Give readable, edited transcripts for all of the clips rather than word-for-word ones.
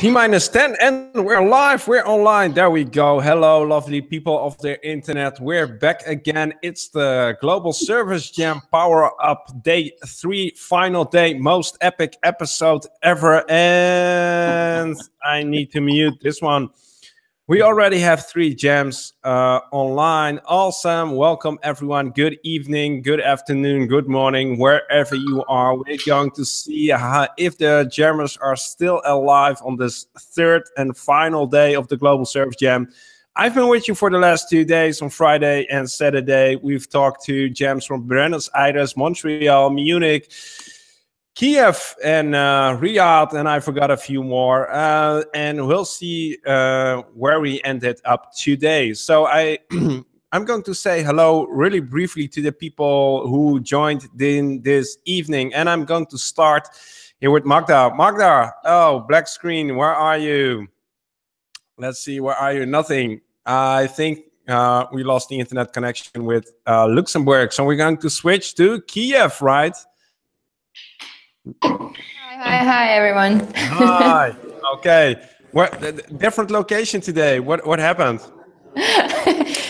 T-10 and we're live, we're online, there we go. Hello lovely people of the internet, we're back again. It's the Global Service Jam Power Up Day 3, final day, most epic episode ever. And I need to mute this one. We already have 3 jams online. Awesome. Welcome, everyone. Good evening, good afternoon, good morning, wherever you are. We're going to see if the jammers are still alive on this 3rd and final day of the Global Service Jam. I've been with you for the last 2 days on Friday and Saturday. We've talked to jams from Buenos Aires, Montreal, Munich, Kiev and Riyadh, and I forgot a few more, and we'll see where we ended up today. So I'm going to say hello really briefly to the people who joined in this evening, and I'm going to start here with Magda. Magda, oh, black screen, where are you? Let's see, where are you? Nothing. I think we lost the internet connection with Luxembourg, so we're going to switch to Kiev, right? Hi, everyone. Hi. Okay. What different location today? What happened?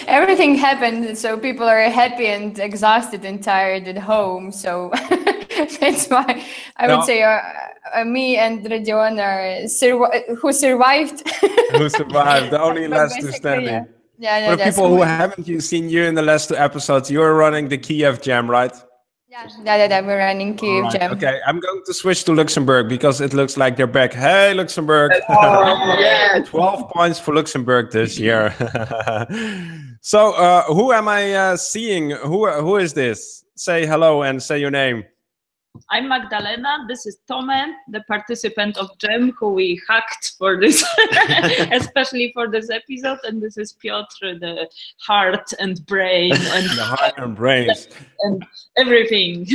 Everything happened, so people are happy and exhausted and tired at home. So that's why I would say me and Radion are who survived. Who survived? The only last 2 standing. Yeah, For the people who haven't seen you in the last 2 episodes, you're running the Kiev Jam, right? Yeah, we're running Kiev Jam. Okay, I'm going to switch to Luxembourg because it looks like they're back. Hey, Luxembourg. Yeah. 12 points for Luxembourg this year. So, who am I seeing? Who is this? Say hello and say your name. I'm Magdalena. This is Tomen, the participant of Jam, who we hacked for this, especially for this episode. And this is Piotr, the heart and brain and the heart and brains and everything.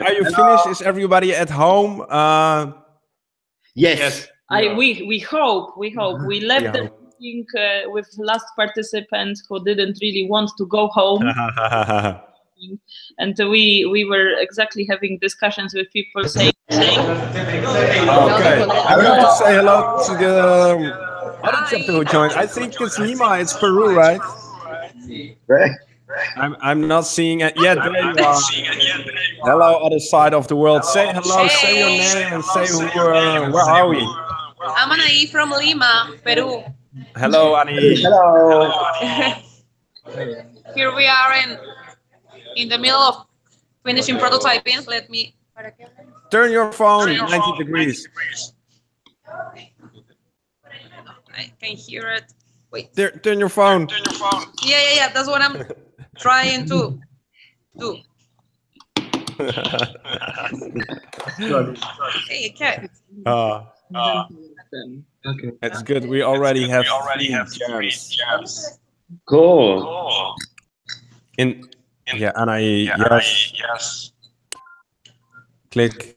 Are you finished? Is everybody at home? Yes. We hope. We left the meeting with last participant who didn't really want to go home. And we were exactly having discussions with people saying. Okay, I'm going to say hello to the other chapter who joined. I think it's Lima. It's Peru, right? I'm not seeing it yet. There you are. Hello, other side of the world. Say hello. Say your name and say where are we? I'm Anaí from Lima, Peru. Hello, Anaí. Hello. Here we are in the middle of finishing prototyping. Let me turn your phone 90 degrees. I can hear it. Wait. Turn your phone. Yeah. That's what I'm trying to do. Okay. Okay. That's good. We already have 3 jams. Cool. Yeah, Anaí, yes. Click.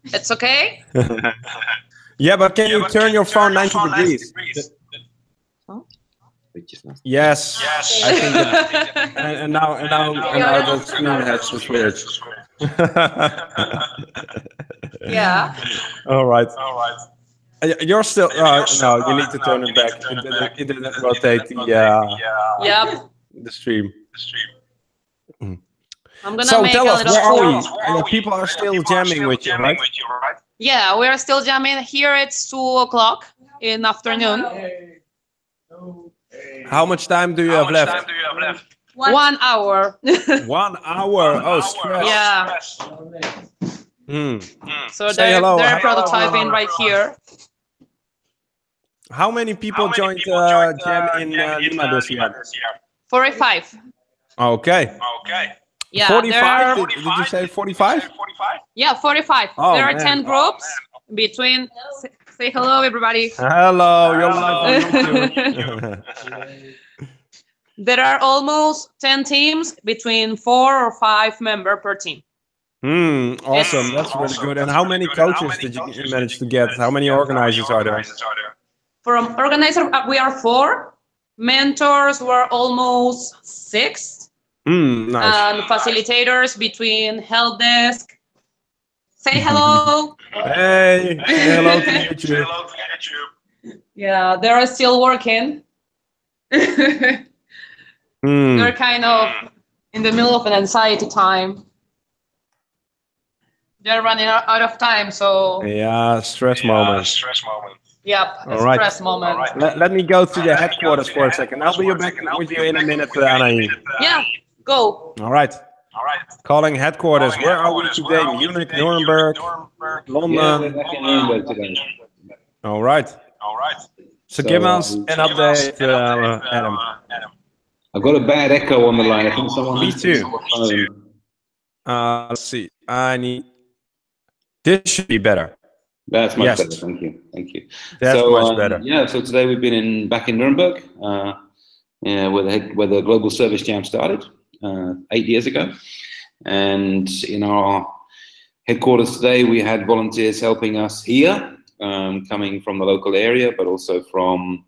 It's okay? Yeah, but can you turn your phone 90 degrees? Yes. I think that, and now the screen has to switch. Yeah. All right. You're still no. You need to turn it back. It didn't rotate the stream. I'm gonna make tell a us, little where are we? People are still jamming with you, right? Yeah, we're still jamming. Here it's 2 o'clock in the afternoon. How much time do you have left? 1 hour. 1 hour. Oh, stress. Yeah. So they're prototyping right here. How many people joined Jam in Lima this year? 45. Okay. Yeah, 45? Did you say 45? Yeah, 45. Oh, there are 10 groups between. Say hello, everybody. Hello, you're live. There are almost 10 teams between 4 or 5 members per team. Awesome. That's really good. And how many coaches did you manage to get? How many organizers are there? From organizer, we are 4. Mentors were almost 6. Nice. And facilitators between help desk, Say hello. Hey, say hello to YouTube. Yeah, they're still working. They're kind of in the middle of an anxiety time. They're running out of time, so Yeah, stress moment. yep, a All right. stress moment. Let me go to the headquarters for a second. I'll be back with you in a minute, Anaï. Yeah, go. All right. Calling headquarters. Where are we today? Munich, Nuremberg, Yeah, London. we're back in Nuremberg today. All right. So give us an update, Adam. I've got a bad echo on the line. I think someone. Me too. Let's see. This should be better. That's much Yes. better. Thank you. Thank you. That's so, much better. Yeah. So today we've been back in Nuremberg, where the Global Service Jam started 8 years ago, and in our headquarters today we had volunteers helping us here, coming from the local area, but also from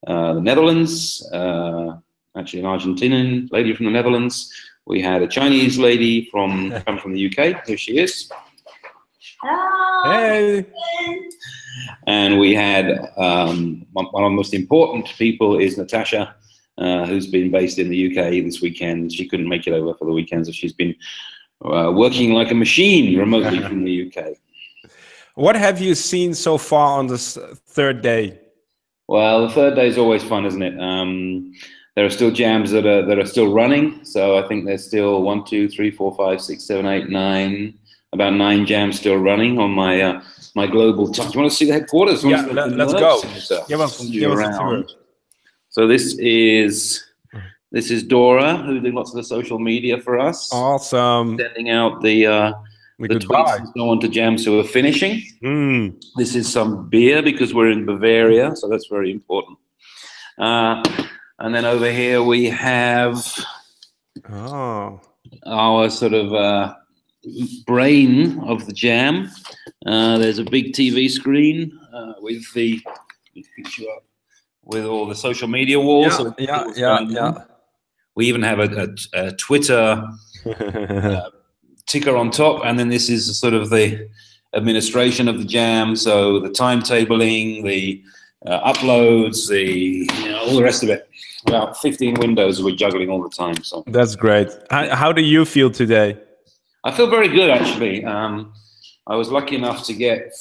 the Netherlands. Actually, an Argentinian lady from the Netherlands. We had a Chinese lady come from the UK. Here she is. Hey. And we had one of the most important people is Natasha, who's been based in the UK this weekend. She couldn't make it over for the weekend, so she's been working like a machine remotely from the UK. What have you seen so far on this third day? Well, the third day is always fun, isn't it? There are still jams that are still running. So I think there's still 1, 2, 3, 4, 5, 6, 7, 8, 9, about 9 jams still running on my my global time. Do you want to see the headquarters? Yeah, let's go. Give us a tour. So this is Dora, who did lots of the social media for us. Awesome. Sending out the tweets and so on to jams who are finishing. This is some beer because we're in Bavaria, so that's very important. And then over here we have our sort of brain of the jam. There's a big TV screen with with all the social media walls. Yeah. We even have a Twitter ticker on top, and then this is sort of the administration of the jam. So the timetabling, the uploads, all the rest of it. About 15 windows we're juggling all the time. So that's great. How do you feel today? I feel very good, actually. I was lucky enough to get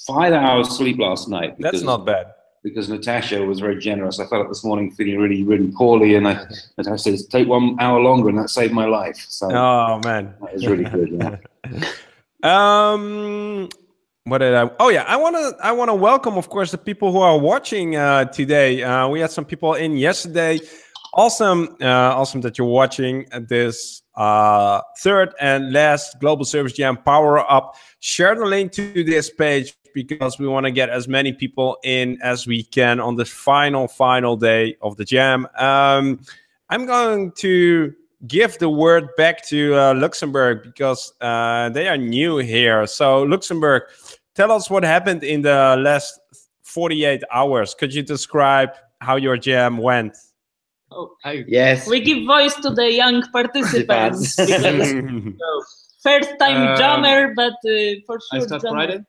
5 hours sleep last night. That's not bad. Because Natasha was very generous. I felt up this morning feeling really, really poorly, and Natasha said, "Take 1 hour longer," and that saved my life. So, oh man, that was really good. Yeah. What did I? Oh yeah, I wanna welcome, of course, the people who are watching today. We had some people in yesterday. Awesome that you're watching this third and last Global Service Jam Power Up. Share the link to this page because we want to get as many people in as we can on this final day of the jam. I'm going to give the word back to Luxembourg because they are new here. So Luxembourg, tell us what happened in the last 48 hours. Could you describe how your jam went? Oh, yes. We give voice to the young participants. First time jammer, but for sure. I start jammer. Friday.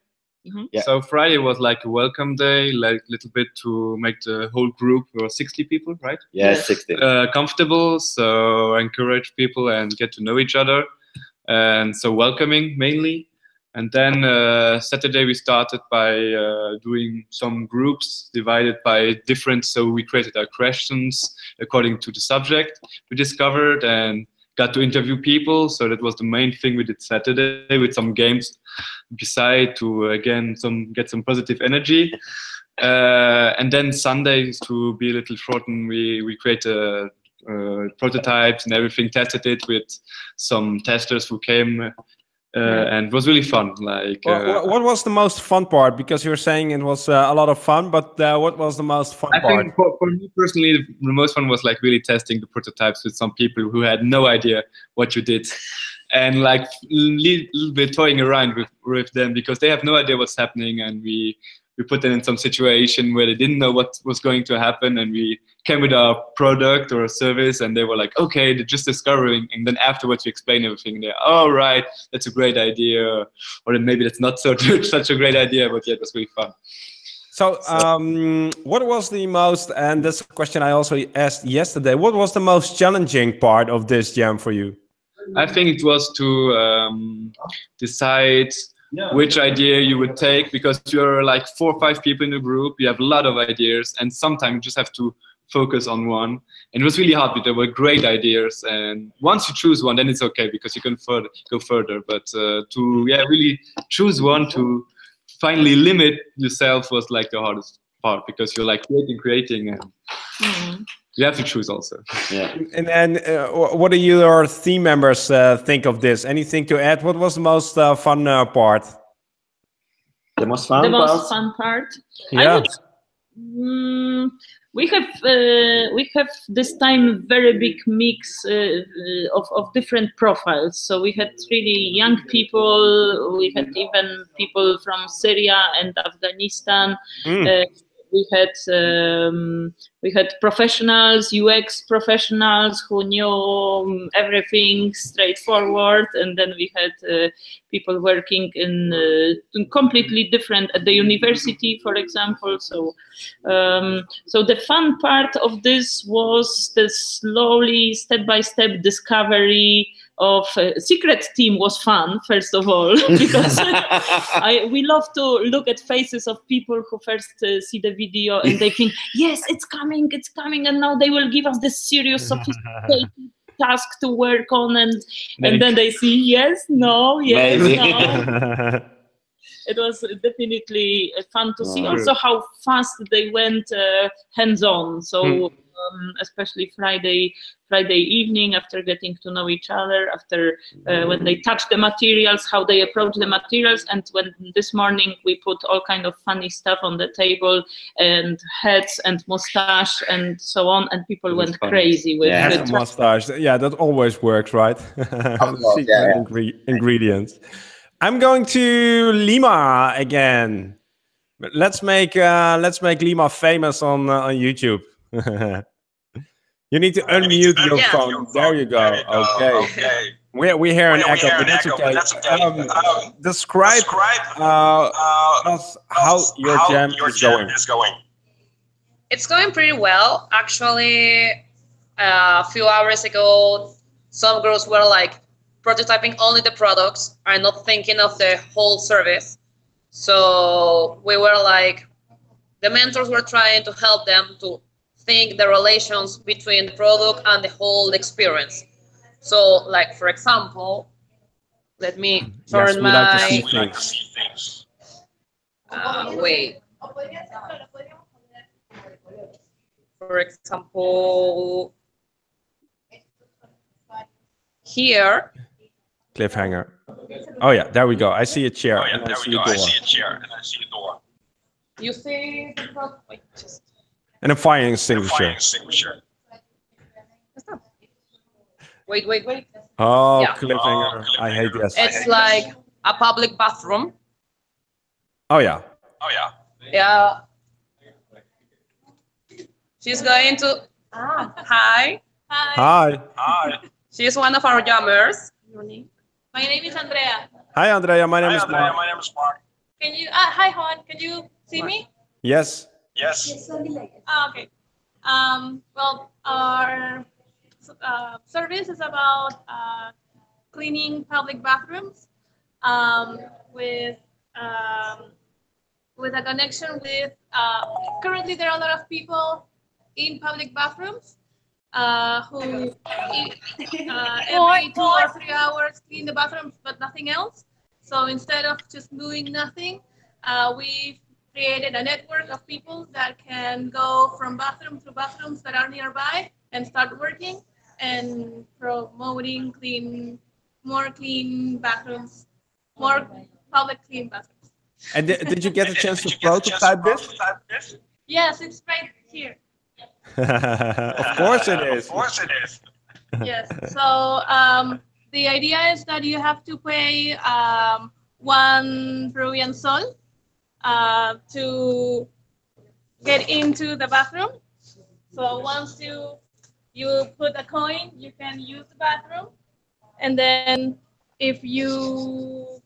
Yeah. So Friday was like a welcome day, like a little bit to make the whole group, or 60 people, right? Yes, 60. Comfortable, so encourage people and get to know each other, and so welcoming mainly. And then Saturday we started by doing some groups divided by different. So we created our questions according to the subject we discovered and got to interview people. So that was the main thing we did Saturday, with some games beside to again get some positive energy. And then Sunday, to be a little shortened, we created prototypes and everything, tested it with some testers who came. And it was really fun. Like, what was the most fun part? Because you're saying it was a lot of fun, but what was the most fun part? I think for me personally, the most fun was like really testing the prototypes with some people who had no idea what you did, and like little bit toying around with them because they have no idea what's happening, and we put them in some situation where they didn't know what was going to happen, and we came with our product or a service, and they were like, okay, they're just discovering, and then afterwards we explain everything. They're, oh, right, that's a great idea, or then maybe that's not so such a great idea, but yeah, it was really fun. So, what was the most, and this question I also asked yesterday, what was the most challenging part of this jam for you? I think it was to decide which idea you would take, because you're like 4 or 5 people in the group, you have a lot of ideas, and sometimes you just have to focus on one. And it was really hard, but there were great ideas, and once you choose one, then it's okay, because you can go further. But to really choose one, to finally limit yourself was like the hardest part, because you're like creating, and you have to choose also. Yeah. And what do your team members think of this? Anything to add? What was the most fun part? The most fun The part? most fun part? Yeah. We have this time very big mix of different profiles. So we had really young people. We had even people from Syria and Afghanistan. We had professionals, UX professionals who knew everything straightforward, and then we had people working in completely different at the university, for example. So, so the fun part of this was the slowly, step-by-step discovery of secret team was fun, first of all, because we love to look at faces of people who first see the video and they think, yes, it's coming, and now they will give us this serious, sophisticated task to work on, and then they see, yes, no, yes, no. It was definitely fun to see also how fast they went hands-on. So especially Friday evening, after getting to know each other, after when they touch the materials, how they approach the materials, and when this morning we put all kind of funny stuff on the table, and heads and mustache and so on, and people went crazy with the mustache. Yeah, that always works, right? Ingredients. I'm going to Lima again. Let's make Lima famous on YouTube. You need to unmute your phone. There you go. Okay. We hear an echo, but that's okay. Describe us how your jam is going. It's going pretty well. Actually, a few hours ago, some girls were like prototyping only the products and not thinking of the whole service. So we were like, the mentors were trying to help them to think the relations between the product and the whole experience. So, like, for example, let me turn my... wait. For example, here. Cliffhanger. Oh yeah, there we go. I see a chair. And I see a door. You see the product? Wait, just... And a fire extinguisher. Wait. Oh, yeah. Cliffhanger. I hate this. It's like a public bathroom. Oh, yeah. Yeah. She's going to... Hi. She's one of our jammers. My name is Andrea. Hi, Andrea. My name is Mark. Can you... hi, Juan. Can you see me? Yes. Okay. Well, our service is about cleaning public bathrooms with a connection with. Currently, there are a lot of people in public bathrooms who every 2 or 3 hours clean the bathrooms, but nothing else. So instead of just doing nothing, we've created a network of people that can go from bathroom to bathrooms that are nearby and start working and promoting more clean bathrooms, more public clean bathrooms. And did you get a chance to prototype this? Yes, it's right here. Of course it is. Yes. So the idea is that you have to pay 1 Peruvian sol to get into the bathroom. So once you put a coin, you can use the bathroom, and then if you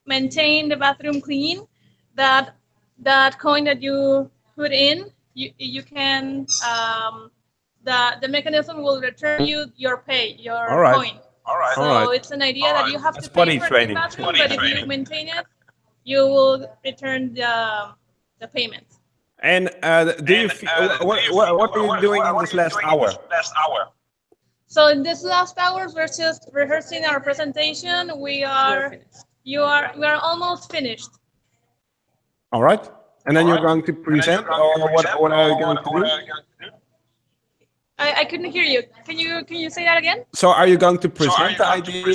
maintain the bathroom clean, that coin that you put in, you can the mechanism will return you your pay, your coin. So it's an idea that you have to pay for the bathroom, but if you maintain it, you will return the payment. And what are you doing in this last hour? So in this last hours, we're just rehearsing our presentation. We are almost finished. All right. And then you're going to present, or what are you going to do? I couldn't hear you. Can you say that again? So are you going to present the idea?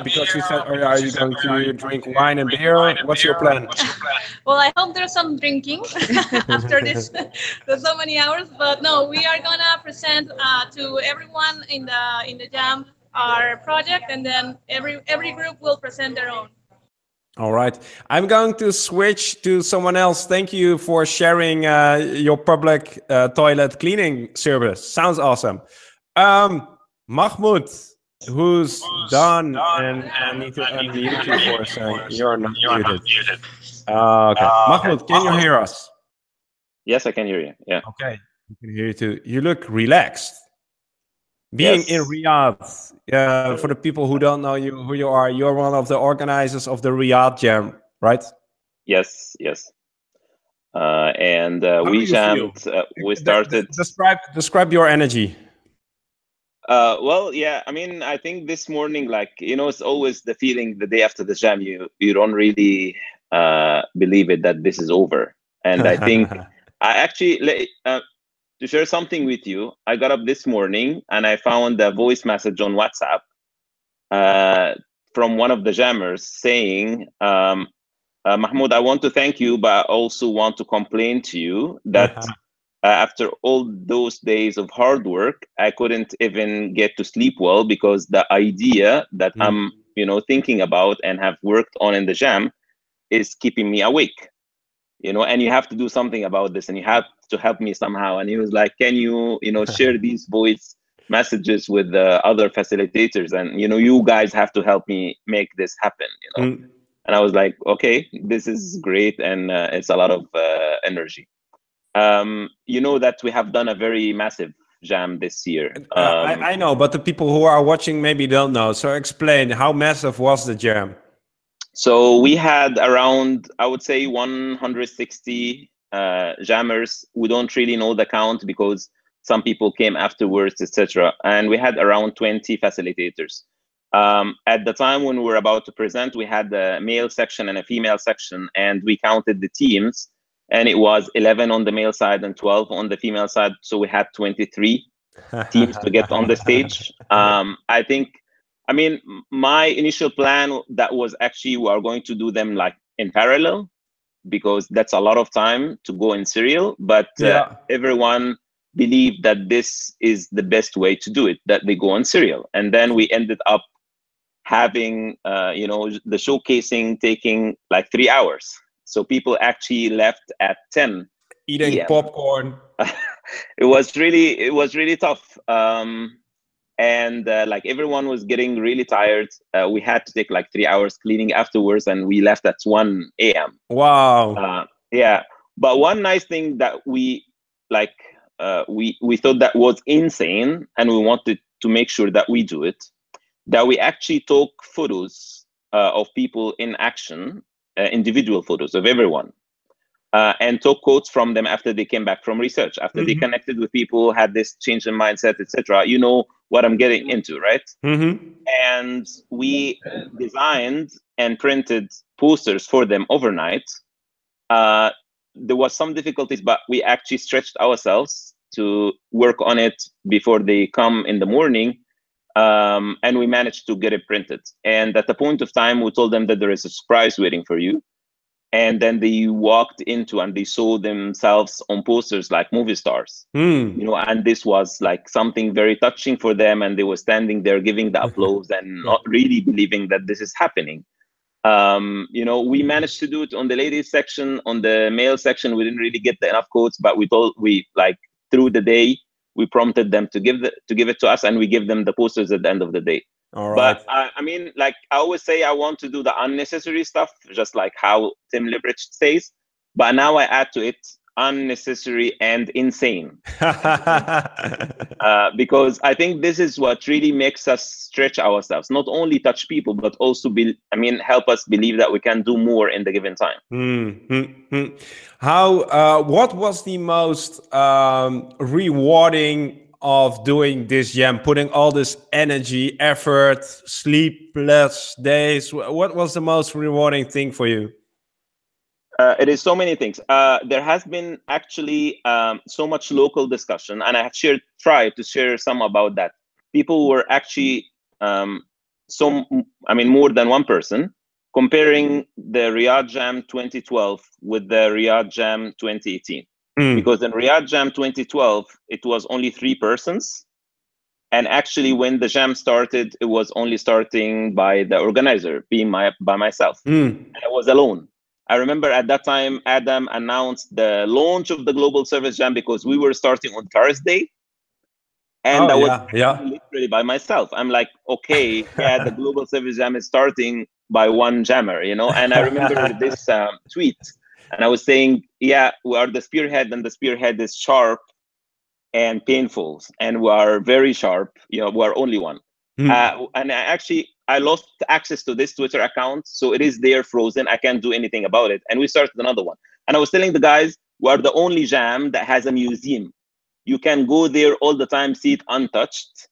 Because you said, or are you going to drink wine and beer? What's your plan? Well, I hope there's some drinking after this. There's so many hours, but no, we are gonna present to everyone in the jam our project, and then every group will present their own. All right. I'm going to switch to someone else. Thank you for sharing your public toilet cleaning service. Sounds awesome. Mahmoud, who's done, and I need to unmute you for a second. You're not muted. Okay. Mahmoud, can you hear us? Yes, I can hear you. Yeah. Okay. I can hear you too. You look relaxed. Being in Riyadh, for the people who don't know who you are, you're one of the organizers of the Riyadh Jam, right? Yes. And we jammed. We started. Describe your energy. Well, yeah. I mean, I think this morning, like, it's always the feeling the day after the jam. You don't really believe it that this is over. And I think I actually. To share something with you, I got up this morning and I found a voice message on WhatsApp from one of the jammers saying, Mahmoud, I want to thank you, but I also want to complain to you that after all those days of hard work, I couldn't even get to sleep well because the idea that I'm, thinking about and have worked on in the jam is keeping me awake. And you have to do something about this, and you have to help me somehow. And he was like, can you, share these voice messages with the other facilitators? And, you guys have to help me make this happen, And I was like, okay, this is great. And it's a lot of energy. That we have done a very massive jam this year. I know, but the people who are watching maybe don't know. So explain, how massive was the jam? So we had around, I would say, 160 jammers. We don't really know the count because some people came afterwards, etc. And we had around 20 facilitators. At the time when we were about to present, we had a male section and a female section, and we counted the teams, and it was 11 on the male side and 12 on the female side. So we had 23 teams to get on the stage. I mean, my initial plan that was actually we are going to do them like in parallel because that's a lot of time to go in serial. But everyone believed that this is the best way to do it, that they go on serial. And then we ended up having, the showcasing taking like 3 hours. So people actually left at 10. Eating popcorn. It was really tough. And like everyone was getting really tired. We had to take like 3 hours cleaning afterwards, and we left at 1 a.m. Wow. Yeah. But one nice thing that we thought that was insane, and we wanted to make sure that we do it, that we actually took photos of people in action, individual photos of everyone. And took quotes from them after they came back from research, after they connected with people, had this change in mindset, etc. You know what I'm getting into, right? And we designed and printed posters for them overnight. There was some difficulties, but we actually stretched ourselves to work on it before they come in the morning. And we managed to get it printed. And at the point of time, we told them that there is a surprise waiting for you. And then they walked into and they saw themselves on posters like movie stars, and this was like something very touching for them. And they were standing there giving the applause and not really believing that this is happening. You know, we managed to do it on the ladies section. On the male section, we didn't really get enough quotes, but we like through the day we prompted them to give it to us, and we give them the posters at the end of the day. All right. But I mean, like I always say, I want to do the unnecessary stuff, just like how Tim Librich says. But now I add to it unnecessary and insane, because I think this is what really makes us stretch ourselves. Not only touch people, but also help us believe that we can do more in the given time. How? What was the most rewarding of doing this jam, putting all this energy, effort, sleepless days? What was the most rewarding thing for you? It is so many things. There has been actually so much local discussion, and I have tried to share some about that. People were actually, more than one person, comparing the Riyadh Jam 2012 with the Riyadh Jam 2018. Because in Riyadh Jam 2012, it was only 3 persons. And actually, when the jam started, it was only starting by the organizer, by myself. And I was alone. I remember at that time, Adam announced the launch of the Global Service Jam because we were starting on Thursday. And I was literally by myself. I'm like, okay, the Global Service Jam is starting by one jammer, you know? And I remember this tweet, and I was saying, yeah, we are the spearhead, and the spearhead is sharp and painful. And we are very sharp, you know, we are only one. And I lost access to this Twitter account, so it is there frozen. I can't do anything about it. And we started another one. And I was telling the guys, we are the only jam that has a museum. You can go there all the time, see it untouched.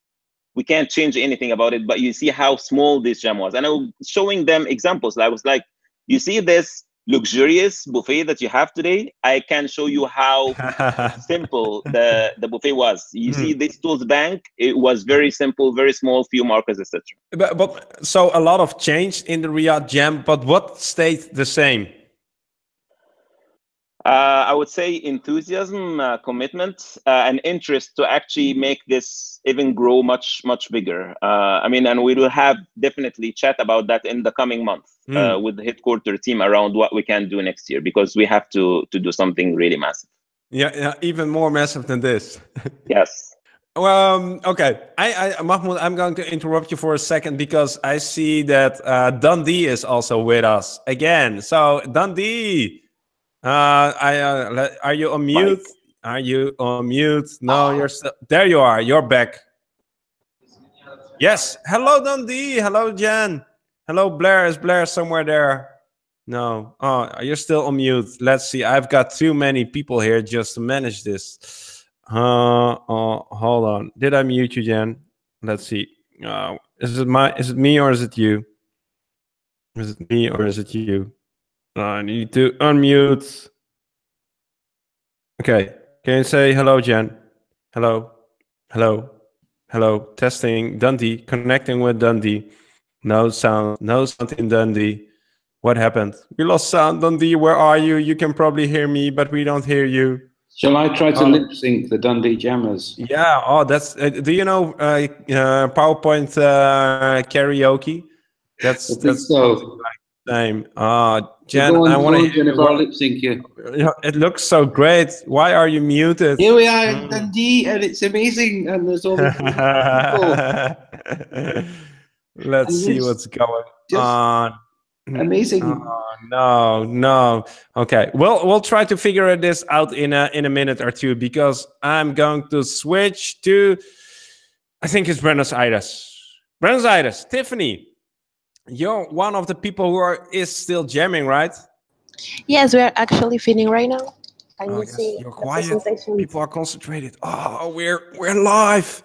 We can't change anything about it, but you see how small this jam was. And I was showing them examples. I was like, you see this luxurious buffet that you have today? I can show you how simple the buffet was. You see this tools bank, it was very simple, very small, few markers, etc. But so a lot of change in the Riyadh Jam, but what stayed the same? I would say enthusiasm, commitment, and interest to actually make this even grow much bigger. And we will have definitely chat about that in the coming month with the headquarter team around what we can do next year, because we have to do something really massive. Yeah, even more massive than this. Yes. Okay. Mahmoud, I'm going to interrupt you for a second because I see that Dundee is also with us again. So Dundee. Are you on mute? Mike. Are you on mute? No, you're still there. You are. You're back. Yes. Hello, Dundee. Hello, Jen. Hello, Blair. Is Blair somewhere there? No. Oh, you're still on mute. Let's see. I've got too many people here just to manage this. Hold on. Did I mute you, Jen? Let's see. Is it me or is it you? Is it me or is it you? I need to unmute. Okay. Can you say hello, Jen? Hello. Hello. Hello. Testing. Dundee. Connecting with Dundee. No sound. No sound in Dundee. What happened? We lost sound. Dundee, where are you? You can probably hear me, but we don't hear you. Shall I try to lip sync the Dundee Jammers? Yeah. Oh, that's. Do you know PowerPoint karaoke? That's so. Same. Jen, I want to hear our lip sync you. It looks so great. Why are you muted? Here we are in Dundee, and it's amazing. And there's all these people. Let's see what's going on. Amazing. No. Okay. We'll try to figure this out in a minute or two, because I'm going to switch to, I think it's Buenos Aires. Buenos Aires. Tiffany. You're one of the people who is still jamming, right? Yes, we are actually filming right now. Can you see? You're quiet. People are concentrated. Oh, we're live.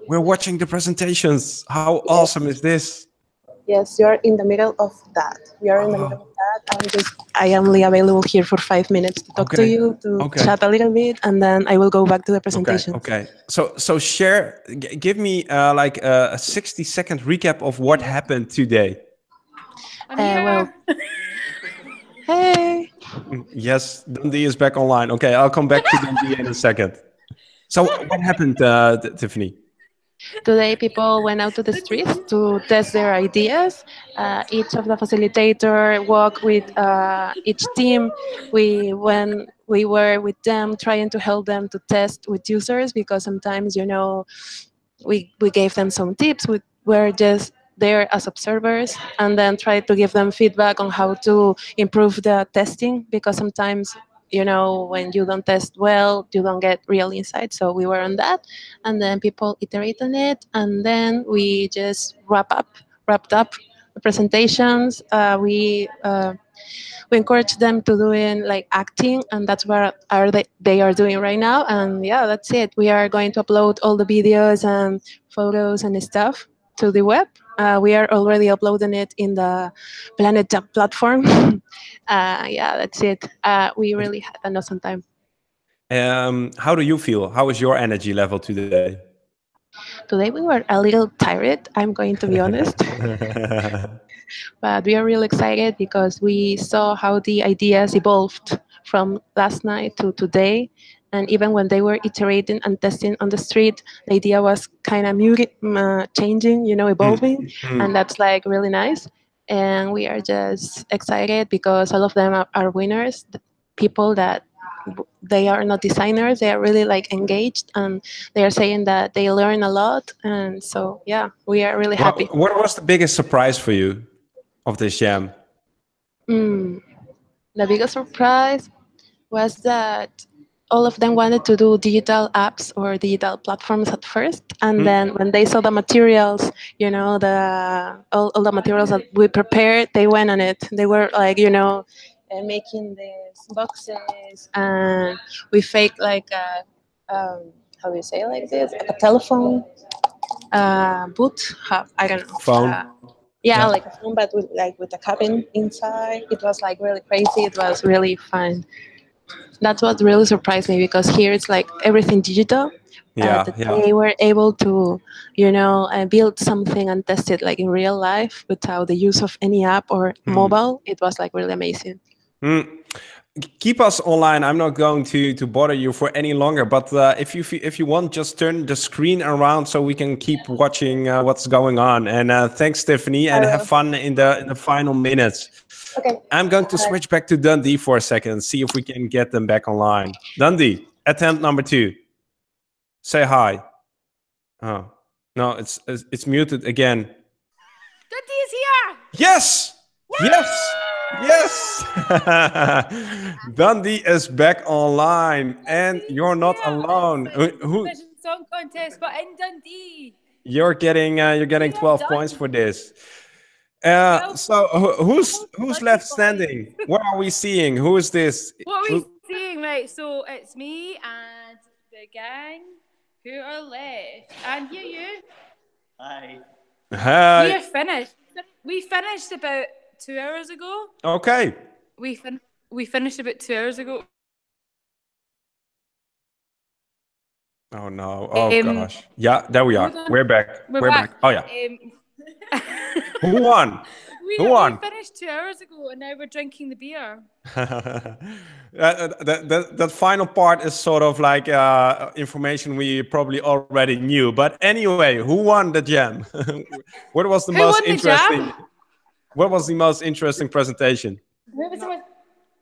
We're watching the presentations. How awesome is this? Yes, you are in the middle of that. We are in the middle of that. I am only available here for 5 minutes to talk to you, to chat a little bit, and then I will go back to the presentation. Okay. So share, give me like a 60-second recap of what happened today. Hey. Yes, Dundee is back online. Okay, I'll come back to Dundee in a second. So what happened, Tiffany? Today, people went out to the streets to test their ideas. Each of the facilitator walked with each team. We were with them, trying to help them to test with users, because sometimes, we gave them some tips. We were just there as observers, and then try to give them feedback on how to improve the testing, because sometimes, when you don't test well, you don't get real insight. So we were on that, and then people iterate on it, and then we just wrapped up the presentations. We encourage them to doing like acting, and that's what they are doing right now. And yeah, that's it. We are going to upload all the videos and photos and stuff to the web. We are already uploading it in the Planet Jump platform. Yeah, that's it. We really had an awesome time. How do you feel? How is your energy level today? Today we were a little tired, I'm going to be honest. But we are really excited because we saw how the ideas evolved from last night to today. And even when they were iterating and testing on the street, the idea was kind of changing, evolving. And that's like really nice. And we are just excited because all of them are winners, people that they are not designers, they are really like engaged, and they are saying that they learn a lot. And so, yeah, we are really happy. What was the biggest surprise for you of this jam? The biggest surprise was that all of them wanted to do digital apps or digital platforms at first, and then when they saw the materials, all the materials that we prepared, they went on it. They were like, making these boxes, and we faked like how do you say like this? Like a telephone booth. I don't know. Phone. Yeah, like a phone, but with a cabin inside. It was like really crazy. It was really fun. That's what really surprised me, because here it's like everything digital. They were able to, build something and test it like in real life without the use of any app or mobile. It was like really amazing. Keep us online. I'm not going to bother you for any longer, but if you want, just turn the screen around so we can keep watching what's going on. And thanks, Stephanie, and have fun in the final minutes. Okay. I'm going to switch back to Dundee for a second and see if we can get them back online. Dundee, attempt number 2. Say hi. Oh no, it's muted again. Dundee is here. Yes. Woo! Yes. Dundee is back online, and you're not alone. Who? Song contest, but in Dundee. You're getting 12 points for this. So who's left standing? What are we seeing? Who is this? What are we seeing? Right, so it's me and the gang who are left, and you. Hi. Hi. We're finished. We finished about 2 hours ago. Okay. We finished about 2 hours ago. Oh no! Oh gosh! Yeah, there we are. We're back. We're back. Oh yeah. Who won? Who won? We finished 2 hours ago, and now we're drinking the beer. That final part is sort of like information we probably already knew. But anyway, who won the jam? What was the most interesting? What was the most interesting presentation?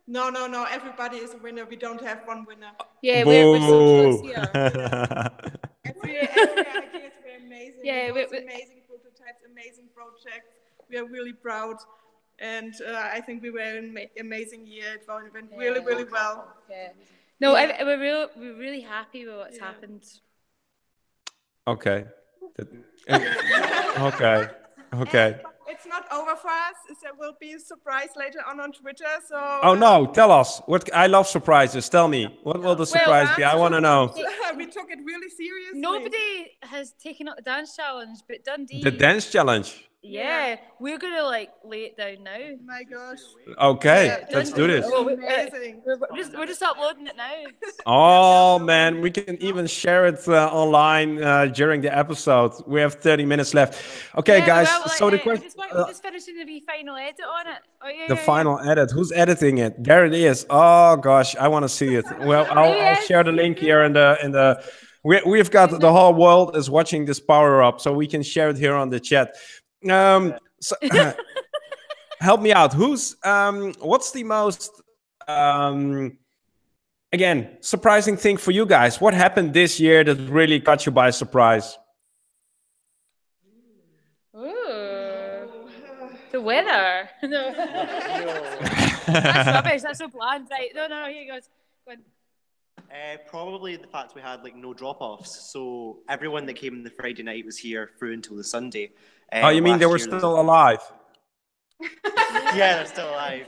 No. Everybody is a winner. We don't have one winner. Yeah, we're so close here. Every idea is very amazing. Yeah, amazing prototypes, amazing projects. We are really proud, and I think we were an amazing year. It went really, really well. Yeah. No, we're really happy with what's happened. Okay. Okay. It's not over for us. There will be a surprise later on Twitter. So. Oh no! Tell us. I love surprises. Tell me. What will the surprise be? I want to know. We took it really seriously. Nobody has taken up the dance challenge, but Dundee. The dance challenge. Yeah, we're gonna lay it down now. Oh my gosh. Okay, let's do this. Amazing. We're just uploading it now. Oh man, we can even share it online during the episode. We have 30 minutes left. Okay, guys. So the question. We're just finishing the final edit on it. The final edit. Who's editing it? There it is. Oh gosh, I want to see it. Well, I'll share the link here in the. we've got the whole world is watching this power up, so we can share it here on the chat. So, help me out. What's the most again surprising thing for you guys? What happened this year that really caught you by surprise? The weather. No. That's rubbish. That's so bland. Right. No, here you go. Go on. Probably the fact we had like no drop-offs, so everyone that came on the Friday night was here through until the Sunday. Oh, you mean they were still alive? Yeah, they're still alive.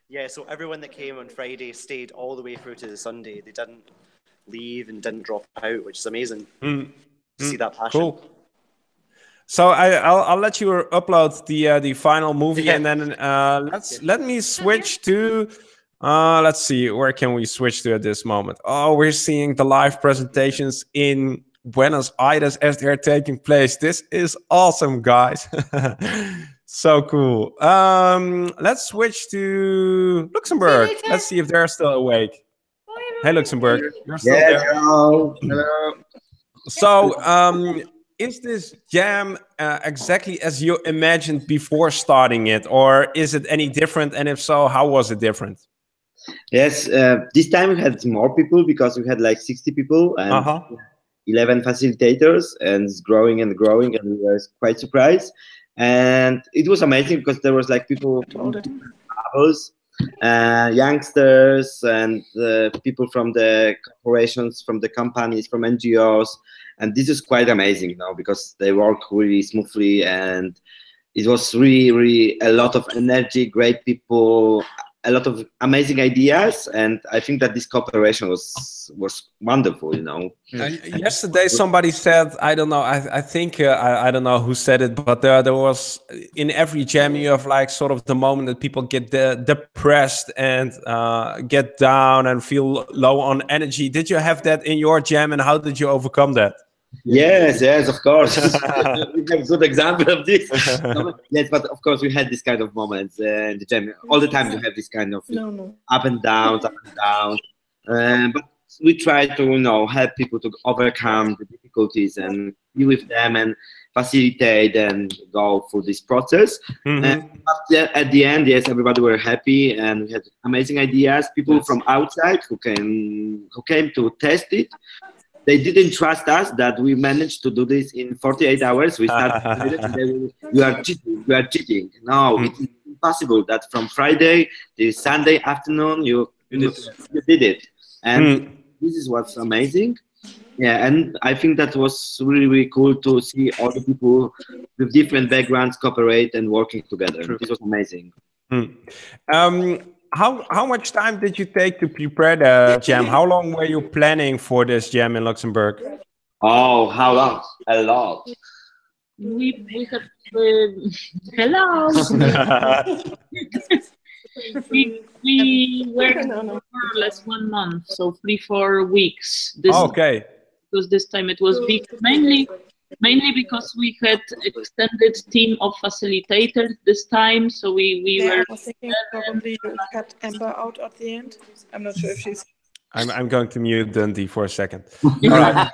Yeah, so everyone that came on Friday stayed all the way through to the Sunday. They didn't leave and didn't drop out, which is amazing to see that passion. Cool. So I'll let you upload the final movie, and then let me switch to let's see, where can we switch to at this moment? Oh, we're seeing the live presentations in Buenos Aires as they're taking place. This is awesome, guys. So cool. Let's switch to Luxembourg. Let's see if they're still awake. Hey, Luxembourg, you're still there. Hello. Hello. So is this jam exactly as you imagined before starting it, or is it any different? And if so, how was it different? Yes, this time we had more people because we had like 60 people and 11 facilitators, and it's growing and growing, and we were quite surprised. And it was amazing because there was like people from different levels, youngsters and people from the corporations, from the companies, from NGOs. And this is quite amazing, because they work really smoothly, and it was really, really a lot of energy, great people, a lot of amazing ideas, and I think that this cooperation was wonderful. Yesterday, somebody said, I don't know, I think I don't know who said it, but there was in every jam you have like sort of the moment that people get depressed and get down and feel low on energy. Did you have that in your jam, and how did you overcome that? Yes, of course. We have a good example of this. Yes, but of course we had this kind of moments in the jam. All the time you have this kind of up and downs. But we try to help people to overcome the difficulties and be with them and facilitate and go through this process. But at the end, yes, everybody were happy, and we had amazing ideas. People from outside who came to test it. They didn't trust us that we managed to do this in 48 hours. We started, you are cheating. No, it is impossible that from Friday to Sunday afternoon, you did it. And this is what's amazing. Yeah, and I think that was really, really cool to see all the people with different backgrounds cooperate and working together. This was amazing. How much time did you take to prepare the jam? How long were you planning for this jam in Luxembourg? Oh, how long? A lot. We have hello. we were more or less 1 month, so 3-4 weeks. Okay. Because this time it was big, mainly because we had extended team of facilitators this time, so we were. I was thinking probably you cut Amber out at the end. I'm not sure if she's. I'm going to mute Dundee for a second. All right.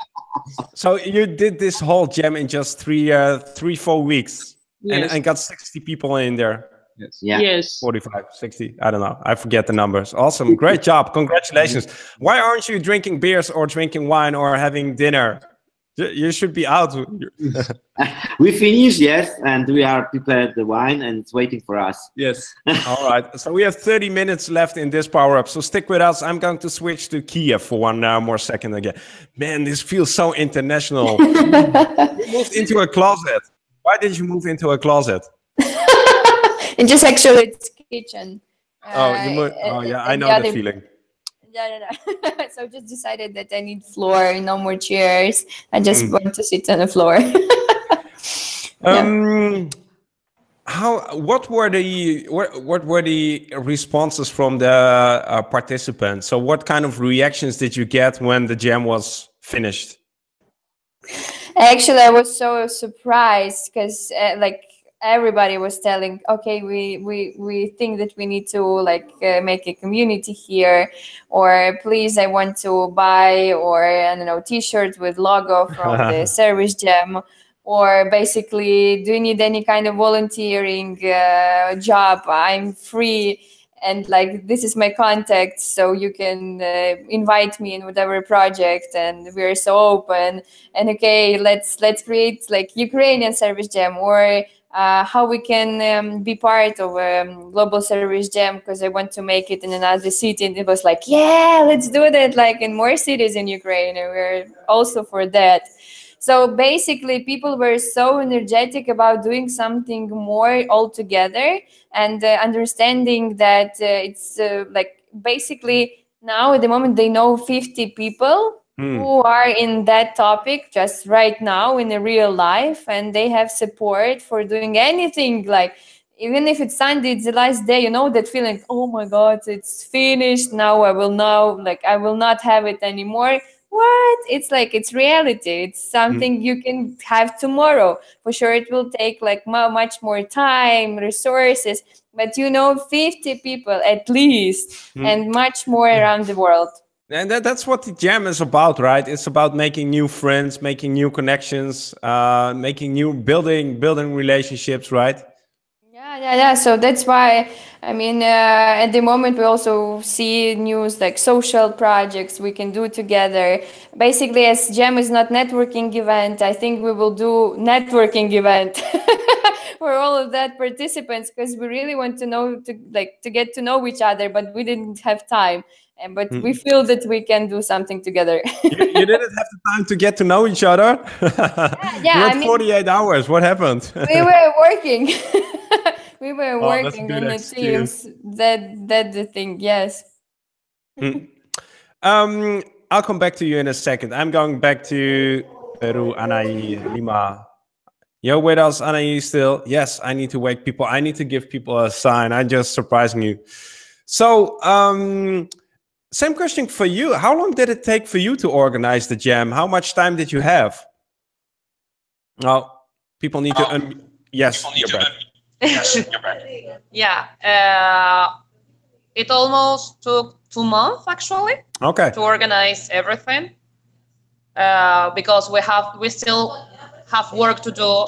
So you did this whole jam in just 3-4 weeks, and got 60 people in there. Yes. Yeah. Yes. 45, 60. I don't know. I forget the numbers. Awesome. Great job. Congratulations. Why aren't you drinking beers or drinking wine or having dinner? You should be out. We finished, yes, and we are prepared the wine, and it's waiting for us. Yes. All right. So we have 30 minutes left in this power up. So stick with us. I'm going to switch to Kiev for one more second again. Man, this feels so international. You moved into a closet. Why did you move into a closet? And just actually its kitchen. Yeah, I know the feeling. So just decided that I need floor, no more chairs. I just want to sit on the floor. What were the responses from the participants? So what kind of reactions did you get when the jam was finished? Actually, I was so surprised because everybody was telling, okay, we think that we need to like make a community here, or please, I want to buy, or I don't know, t-shirt with logo from the Service Jam, or basically, do you need any kind of volunteering job? I'm free, and like this is my contact, so you can invite me in whatever project, and we're so open. And okay, let's create like Ukrainian Service Jam, or how we can be part of Global Service Jam, because I want to make it in another city. And it was like, yeah, let's do that, like in more cities in Ukraine, and we're also for that. So basically, people were so energetic about doing something more altogether, and understanding that it's like basically now at the moment they know 50 people who are in that topic just right now in a real life, and they have support for doing anything. Like even if it's Sunday, it's the last day, you know, that feeling, oh my God, it's finished now. I will not have it anymore. What? It's like, it's reality. It's something you can have tomorrow. For sure, it will take like much more time, resources, but 50 people at least, and much more around the world. And that's what the jam is about, right? It's about making new friends, making new connections, building relationships, right? Yeah. So that's why, I mean, at the moment we also see news like social projects we can do together. Basically, as Jam is not networking event, I think we will do networking event for all of that participants, because we really want to get to know each other, but we didn't have time. But we feel that we can do something together. You didn't have the time to get to know each other? Yeah, you had 48 hours. What happened? We were working. We were that's a working good in the excuse. teams. That's the thing, yes. I'll come back to you in a second. I'm going back to Peru, Anaí, Lima. You're with us, Anaí, still? Yes, I need to wake people. I need to give people a sign. I'm just surprising you. So, same question for you. How long did it take for you to organize the jam? How much time did you have? Well, people need to... Yes, you're back. Yeah, it almost took 2 months actually. Okay. To organize everything, because we still have work to do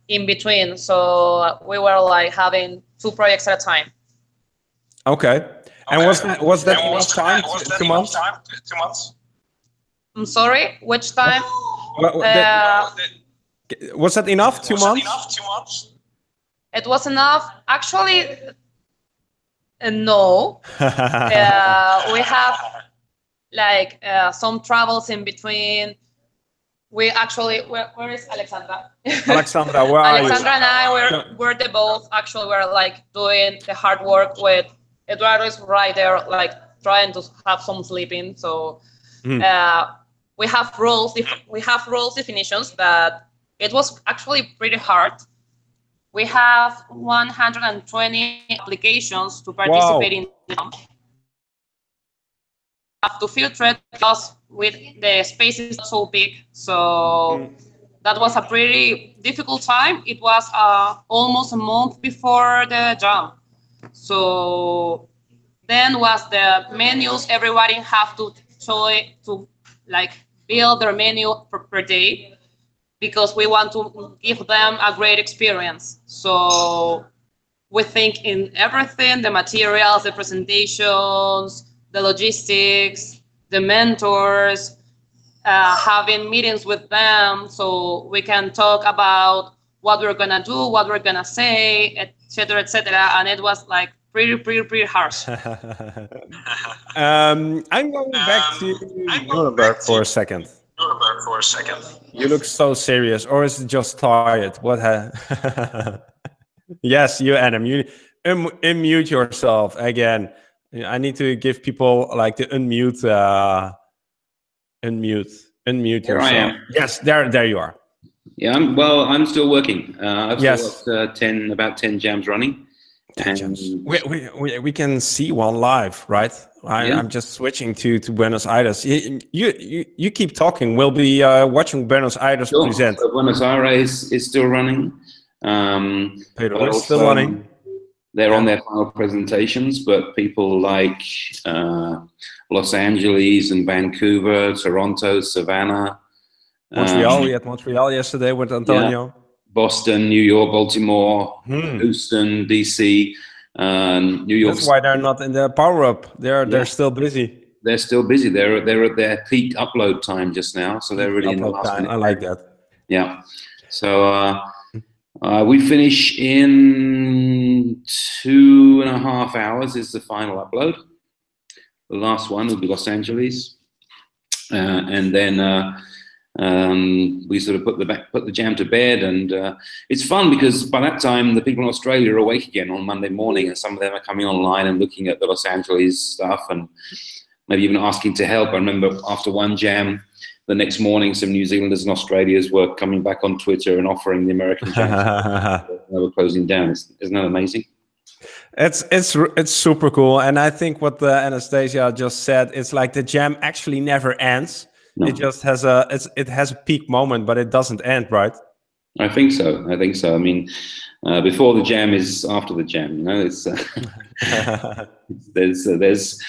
in between. So we were like having 2 projects at a time. Okay. And was that enough time? 2 months? 2 months. I'm sorry. Which time? Was that enough? 2 months? It was enough. Actually, no. We have like some travels in between. We actually, where is Alexandra? Alexandra, where are you? Alexandra and I were the both actually were like doing the hard work with Eduardo is right there, like trying to have some sleeping. So we have roles definitions that it was actually pretty hard. We have 120 applications to participate in the jam. Have to filter it because with the space is not so big, so that was a pretty difficult time. It was almost a month before the jam. So then was the menus. Everybody have to like build their menu per day, because we want to give them a great experience. So we think in everything, the materials, the presentations, the logistics, the mentors, having meetings with them so we can talk about what we're gonna do, what we're gonna say, etc., etc. And it was like pretty harsh. I'm going back to Nuremberg for a second. You look so serious, or is it just tired? What? Yes, you, Adam. You unmute yourself again. I need to give people like the unmute Here yourself. I am. Yes, there you are. Yeah, I'm still working. I've still got about 10 jams running. 10 jams. We can see one live, right? I'm just switching to Buenos Aires. You keep talking. We'll be watching Buenos Aires present. So Buenos Aires is still running. Pedro is still running. They're on their final presentations, but people like Los Angeles and Vancouver, Toronto, Savannah. Montreal, we had Montreal yesterday with Antonio. Yeah, Boston, New York, Baltimore, Houston, DC, New York. That's why they're not in the PowerUp. They're still busy. They're still busy. They're at their peak upload time just now, so they're really in the last minute. I like that. Yeah. So we finish in 2.5 hours is the final upload. The last one will be Los Angeles, and then we sort of put the jam to bed, and it's fun because by that time the people in Australia are awake again on Monday morning, and some of them are coming online and looking at the Los Angeles stuff and maybe even asking to help. I remember after one jam, the next morning, some New Zealanders and Australians were coming back on Twitter and offering the American jams. They were closing down. Isn't that amazing? It's super cool, and I think what the Anastasia just said, it's like the jam actually never ends. No. It just has a peak moment, but it doesn't end, right? I think so. I mean, before the jam is after the jam. You know, it's there's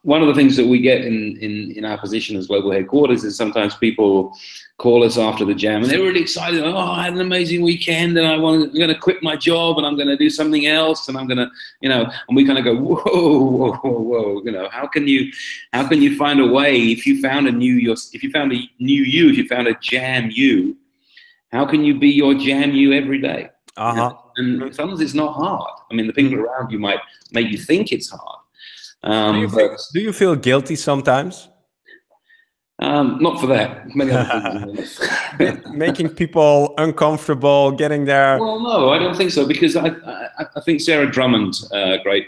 one of the things that we get in our position as global headquarters is sometimes people call us after the jam and they're really excited. Oh, I had an amazing weekend, and I'm going to quit my job and I'm going to do something else, and I'm going to, you know, and we kind of go, whoa, you know, how can you find a way if you found a new jam you, how can you be your jam you every day? And sometimes it's not hard. I mean, the people around you might make you think it's hard. Do you feel guilty sometimes? Not for that. Many other things. Making people uncomfortable, getting there. Well, no, I don't think so, because I think Sarah Drummond, a great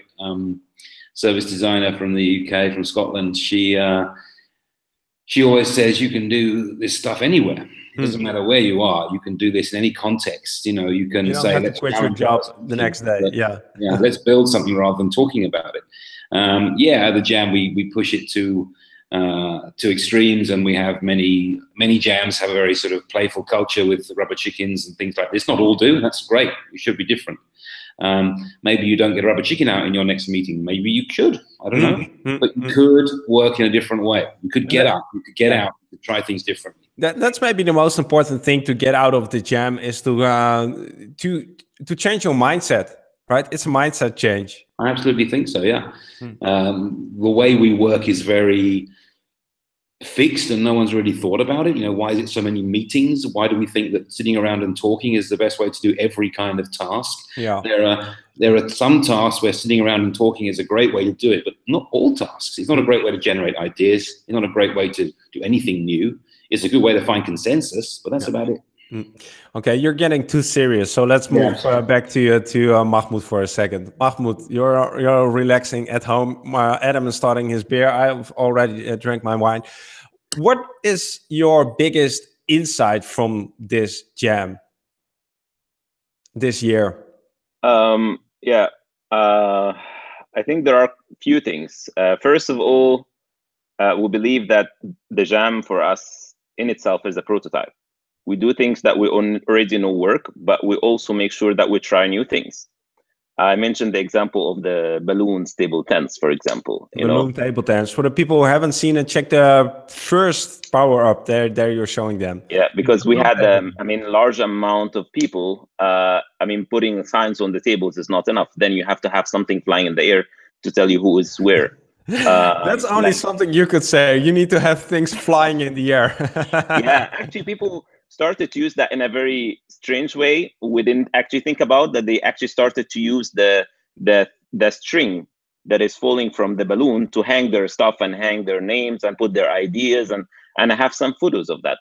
service designer from the UK, from Scotland, she always says you can do this stuff anywhere. It doesn't matter where you are. You can do this in any context. You know, you can say, let's quit your job the next day. Yeah, let's build something rather than talking about it. The jam, we push it to extremes, and we have many jams have a very sort of playful culture with rubber chickens and things like this. Not all do, and that's great. It should be different. Maybe you don't get a rubber chicken out in your next meeting. Maybe you could. I don't know. But you could work in a different way. You could get up. You could get out. You could try things differently. That's maybe the most important thing to get out of the jam, is to change your mindset. Right? It's a mindset change. I absolutely think so. Yeah. The way we work is very fixed, and no one's really thought about it. You know, why is it so many meetings? Why do we think that sitting around and talking is the best way to do every kind of task? Yeah. There are some tasks where sitting around and talking is a great way to do it, but not all tasks. It's not a great way to generate ideas. It's not a great way to do anything new. It's a good way to find consensus, but that's about it. Okay, you're getting too serious, so let's move back to Mahmoud for a second. Mahmoud, you're relaxing at home. Adam is starting his beer. I've already drank my wine. What is your biggest insight from this jam this year? I think there are a few things. First of all, we believe that the jam for us in itself is a prototype. We do things that we already know work, but we also make sure that we try new things. I mentioned the example of the balloons table tents, for example. Balloon table tents. For the people who haven't seen it, check the first PowerUp. There you're showing them. Yeah, because we had, a large amount of people. Putting signs on the tables is not enough. Then you have to have something flying in the air to tell you who is where. That's only something you could say. You need to have things flying in the air. Yeah, actually, people started to use that in a very strange way. We didn't actually think about that. They actually started to use the string that is falling from the balloon to hang their stuff and hang their names and put their ideas, and I have some photos of that.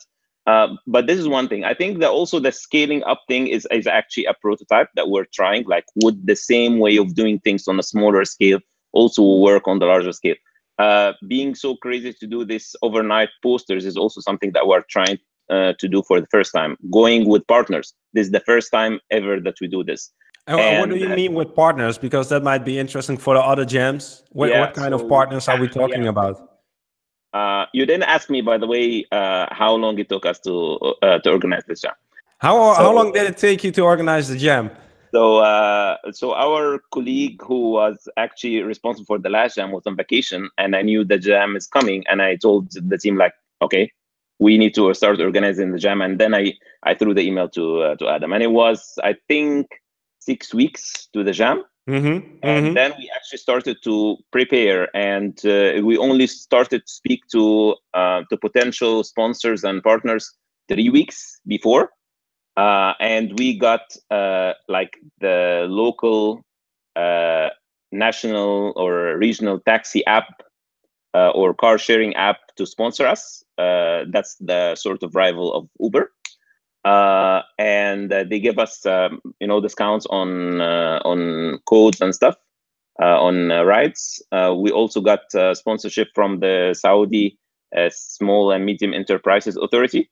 But this is one thing. I think that also the scaling up thing is actually a prototype that we're trying. Like, would the same way of doing things on a smaller scale also work on the larger scale? Being so crazy to do this overnight posters is also something that we're trying to do for the first time. Going with partners. This is the first time ever that we do this. And what do you mean with partners? Because that might be interesting for the other jams. What kind of partners are we talking about? You didn't ask me, by the way, how long it took us to organize this jam. How long did it take you to organize the jam? So, so our colleague who was actually responsible for the last jam was on vacation, and I knew the jam is coming, and I told the team like, okay, we need to start organizing the jam, and then I threw the email to Adam, and it was, I think, 6 weeks to the jam, and then we actually started to prepare, and we only started to speak to potential sponsors and partners 3 weeks before. And we got like the local, national or regional taxi app or car sharing app to sponsor us. That's the sort of rival of Uber. And they give us, discounts on codes and stuff, on rides. We also got sponsorship from the Saudi Small and Medium Enterprises Authority.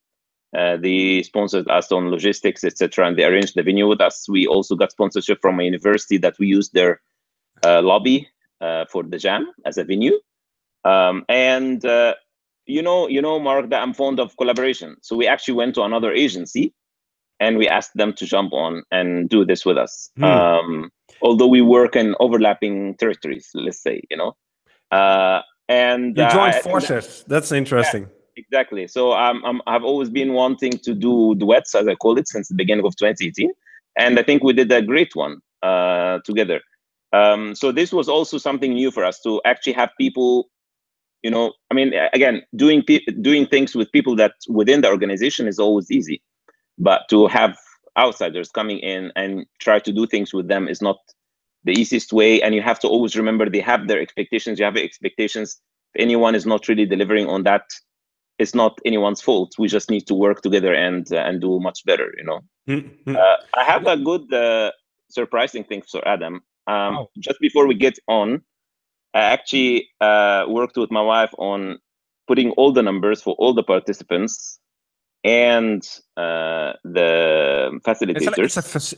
They sponsored us on logistics, etc., and they arranged the venue with us. We also got sponsorship from a university that we used their lobby for the jam as a venue. And you know, Mark, that I'm fond of collaboration. So we actually went to another agency and we asked them to jump on and do this with us. Although we work in overlapping territories, let's say, and you joined forces. That's interesting. Yeah. Exactly. So I've always been wanting to do duets, as I call it, since the beginning of 2018. And I think we did a great one together. So this was also something new for us, to actually have people, I mean, again, doing things with people that within the organization is always easy. But to have outsiders coming in and try to do things with them is not the easiest way. And you have to always remember they have their expectations. You have expectations. If anyone is not really delivering on that, it's not anyone's fault. We just need to work together and do much better, I have a good surprising thing for Adam. Just before we get on, I actually worked with my wife on putting all the numbers for all the participants and the facilitators.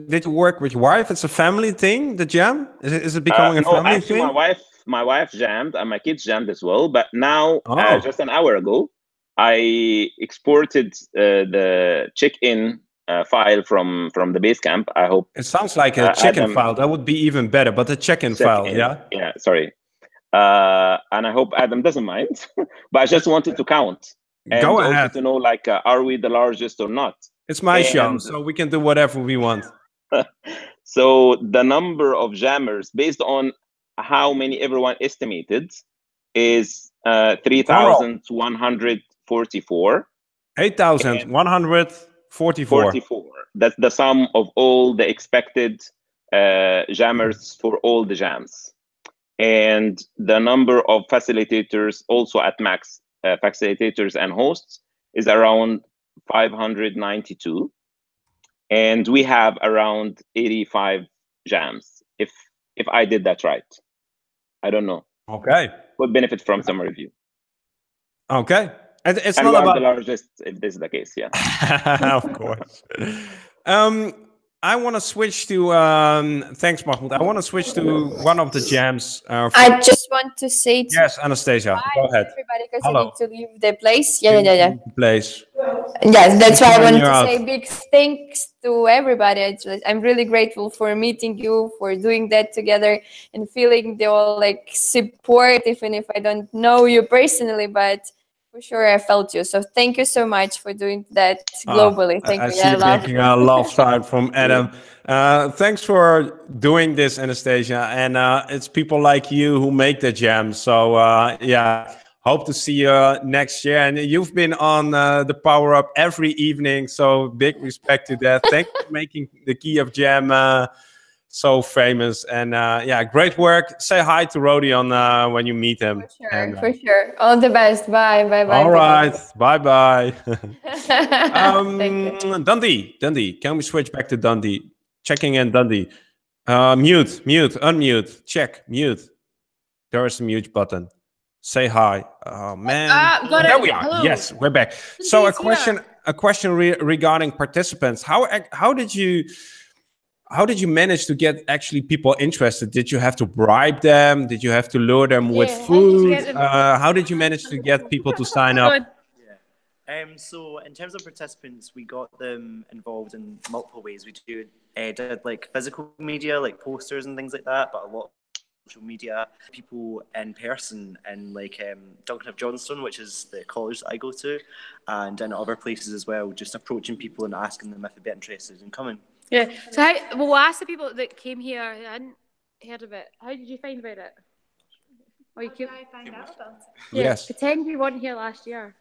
Did you work with your wife? It's a family thing, the jam? Is it becoming a family thing? My wife jammed and my kids jammed as well. But now, just an hour ago, I exported the check-in file from the base camp. I hope it sounds like a check-in file. That would be even better. But the check-in file, yeah. Yeah, sorry. And I hope Adam doesn't mind. But I just wanted to count. And go ahead. Also to know, like, are we the largest or not? It's my show, so we can do whatever we want. So the number of jammers, based on how many everyone estimated, is 3,144. 8,144. That's the sum of all the expected jammers for all the jams. And the number of facilitators also at max, facilitators and hosts, is around 592. And we have around 85 jams, if I did that right. I don't know. Okay. Would benefit from some review. Okay. It's and not about the largest, if this is the case, yeah. Of course. I want to switch to thanks, Mahmoud. I want to switch to one of the jams. I just want to say yes, Anastasia, go ahead. Everybody, because I need to leave the place. Yeah. Place. Yes, that's why I want to say big thanks to everybody. I'm really grateful for meeting you, for doing that together, and feeling the all like support, even if I don't know you personally, but for sure I felt you. So thank you so much for doing that globally. Thank you. I see you making a love sign from Adam. Thanks for doing this, Anastasia. And it's people like you who make the jam. So yeah, hope to see you next year. And you've been on the Power Up every evening. So big respect to that. Thanks for making the Kiev Jam so famous. And yeah, great work. Say hi to Rodion when you meet him. For sure. All the best. Bye. All right. Bye. Dundee. Can we switch back to Dundee? Checking in Dundee. Mute, unmute, check, mute. There is a mute button. Say hi. Oh man. There we are. Hello. Yes, we're back. So a question regarding participants. How did you manage to get actually people interested? Did you have to bribe them? Did you have to lure them with food? How did you manage to get people to sign up? So in terms of participants, we got them involved in multiple ways. We did like physical media, like posters and things like that, but a lot of social media, people in person in like Duncan of Johnstone, which is the college that I go to, and in other places as well, just approaching people and asking them if they'd be interested in coming. Yeah. So we'll ask the people that came here who hadn't heard of it. How did you find about it? Or you How did I find out about it? Yeah, Yes. pretend you weren't here last year.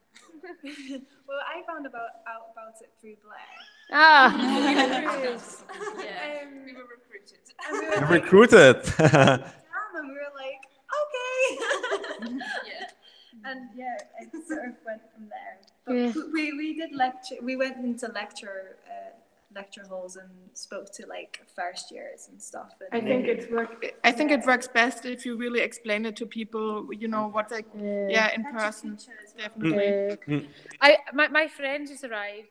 Well, I found out about it through Blair. Ah. We were recruited. Recruited. And we were like, okay. And yeah, it sort of went from there. But we did lecture. We went into lecture halls and spoke to like first years and stuff. And I think it works best if you really explain it to people. You know what they in person. Definitely. My friend just arrived,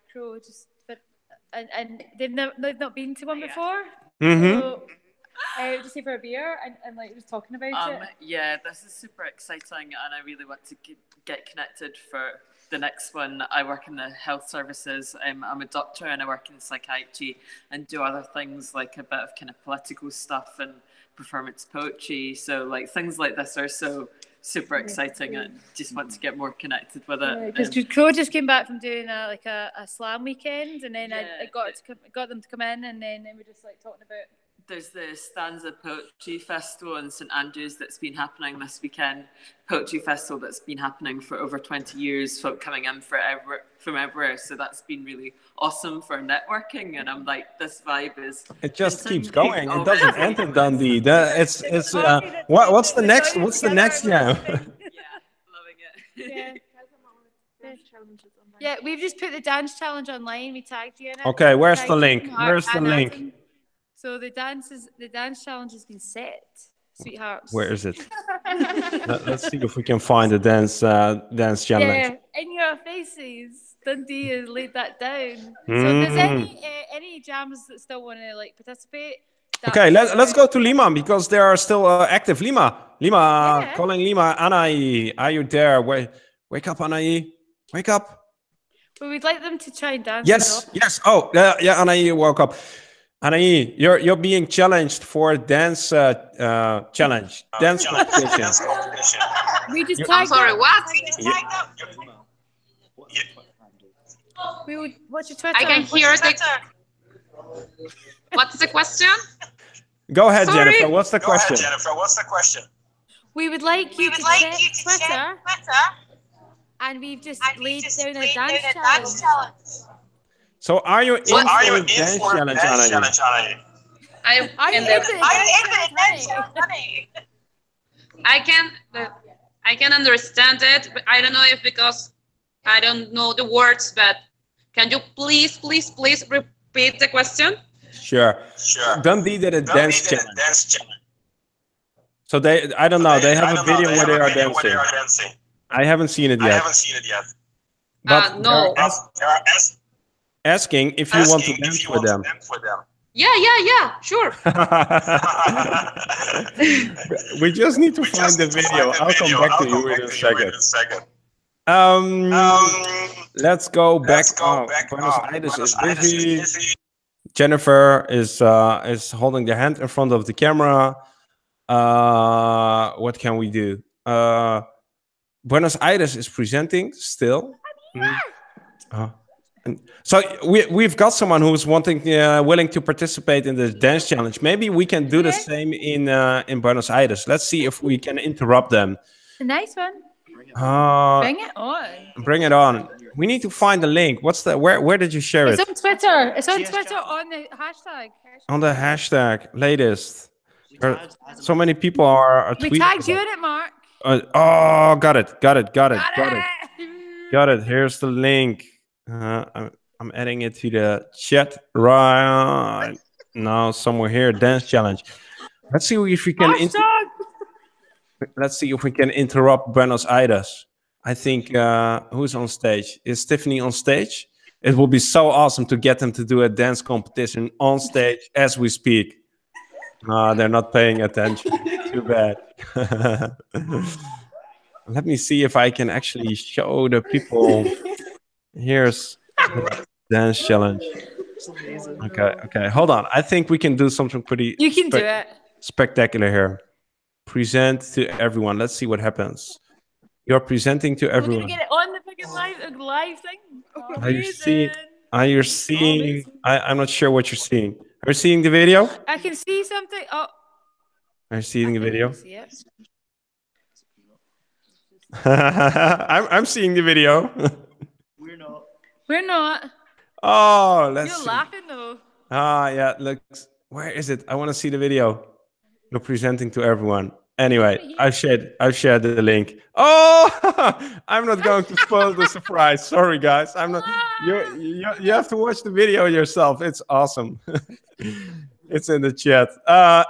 and they've not been to one before. So just here for a beer and like just talking about it. Yeah, this is super exciting, and I really want to get connected for the next one. I work in the health services. I'm a doctor and I work in psychiatry and do other things like a bit of kind of political stuff and performance poetry. So like things like this are so super exciting. I just want to get more connected with it. Because Crow just came back from doing a slam weekend, and then I got them to come in, and then we're just like talking about. There's the Stanza Poetry Festival in St Andrews that's been happening this weekend. Poetry festival that's been happening for over 20 years, folk coming in from everywhere. So that's been really awesome for networking. And I'm like, this vibe is. It just keeps going. It doesn't end in Dundee. What's the next? What's the next jam? Yeah, we've just put the dance challenge online. We tagged you in it. Okay, where's the link? Where's the link? Adam. So the dance challenge has been set, sweethearts. Where is it? Let's see if we can find the dance challenge. Yeah, in your faces. Dundee has laid that down. So if there's any jams that still want to like participate. Okay, let's go to Lima because they are still active. Lima, calling Lima. Anai, are you there? Wake up, Anai. Wake up. Well, we'd like them to try and dance. Yes. Oh, yeah, Anai woke up. Anai, you're being challenged for a dance challenge, dance competition. We just I'm sorry, what? What's your Twitter? I can hear the. What's the question? Go ahead, Sorry. Jennifer. What's the question? We would like you to check Twitter, and we've just laid down a dance challenge. So are you in for a dance challenge, Anai? Are you in the dance challenge? I can understand it, but I don't know if because I don't know the words, but can you please repeat the question? Sure. Dundee did a dance challenge. So I don't know, they have a video where they are dancing. I haven't seen it yet. But no. Asking if you want to dance with them. Yeah, sure. We just need to find the video. I'll come back to you in a second. Let's go back. Buenos Aires is busy. Jennifer is holding the hand in front of the camera. What can we do? Buenos Aires is presenting still. So we've got someone who's willing to participate in the dance challenge. Maybe we can do the same in Buenos Aires. Let's see if we can interrupt them. A nice one. Bring it on. Bring it on. We need to find the link. Where did you share it? It's on Twitter. It's on Twitter on the hashtag. On the hashtag latest. So many people are tweeting. We tagged you in it, Mark. Got it. Here's the link. I'm adding it to the chat right now. Somewhere here, dance challenge. Let's see if we can. Let's see if we can interrupt Buenos Aires. I think who's on stage? Is Tiffany on stage? It will be so awesome to get them to do a dance competition on stage as we speak. They're not paying attention. Too bad. Let me see if I can actually show the people Here's the dance challenge. Okay. Hold on. I think we can do something pretty You can do it. spectacular here. Present to everyone. Let's see what happens. You're presenting to We're everyone. gonna get it on the fucking live thing. Are you seeing? Are you seeing? I'm not sure what you're seeing. Are you seeing the video? I can see something. Oh. Are you seeing the video? See it. I'm seeing the video. We're not. We're not. Oh, let's You're see. laughing though. Ah, yeah. Look, where is it? I want to see the video. You're presenting to everyone. Anyway, I've shared the link. Oh, I'm not going to spoil the surprise. Sorry, guys. I'm not. You have to watch the video yourself. It's awesome. It's in the chat.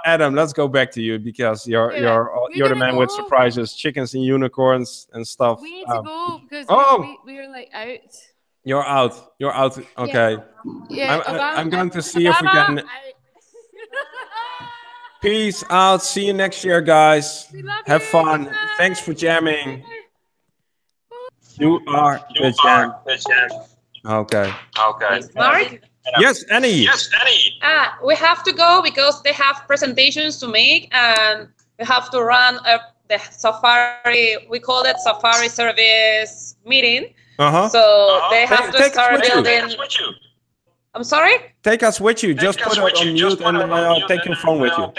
Adam, let's go back to you because you're the man with surprises, chickens and unicorns and stuff. We need to go because we're like out. You're out. You're out. Okay. Yeah. I'm going to see if we can. Peace out. See you next year, guys. Have fun. Thanks for jamming. You are the jam. Okay. Mark? Yes, Annie. We have to go because they have presentations to make and we have to run the Safari, we call it Safari Service meeting. So they have to start building. I'm sorry? Take us with you. Just put it on mute and take your phone with you.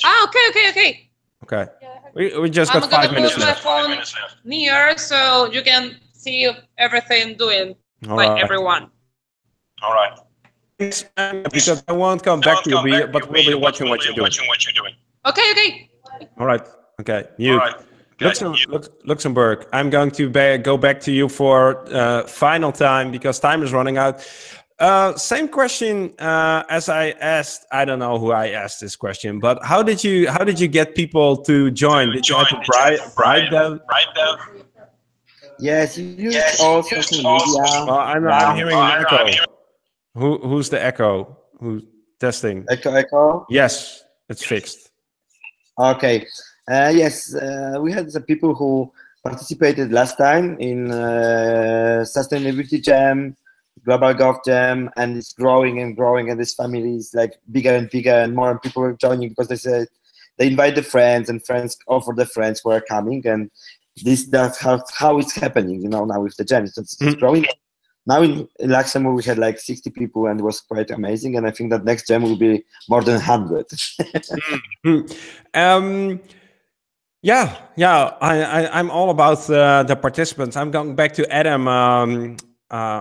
Ah, okay. Okay. We just got 5 minutes left. I'm gonna put my phone near so you can see everything doing everyone. All right. Because I won't come back to you, but we'll be watching what you're doing. Okay. All right. Okay. Mute. Luxembourg. I'm going to go back to you for final time because time is running out. Same question as I asked. I don't know who I asked this question, but how did you get people to join? Did you have to bribe them? Yes, you use all social media. Well, I'm hearing an echo. Who's the echo? Who's testing? Echo? Yes, it's fixed. Okay. Yes, we had some people who participated last time in Sustainability Jam, Global Golf Jam, and it's growing and growing, and this family is like bigger and bigger, and more people are joining because they said they invite the friends, and friends offer the friends who are coming, and that's how it's happening, you know, now with the jam. It's growing. Now in Luxembourg we had like 60 people, and it was quite amazing, and I think that next jam will be more than 100. I'm all about the participants. I'm going back to Adam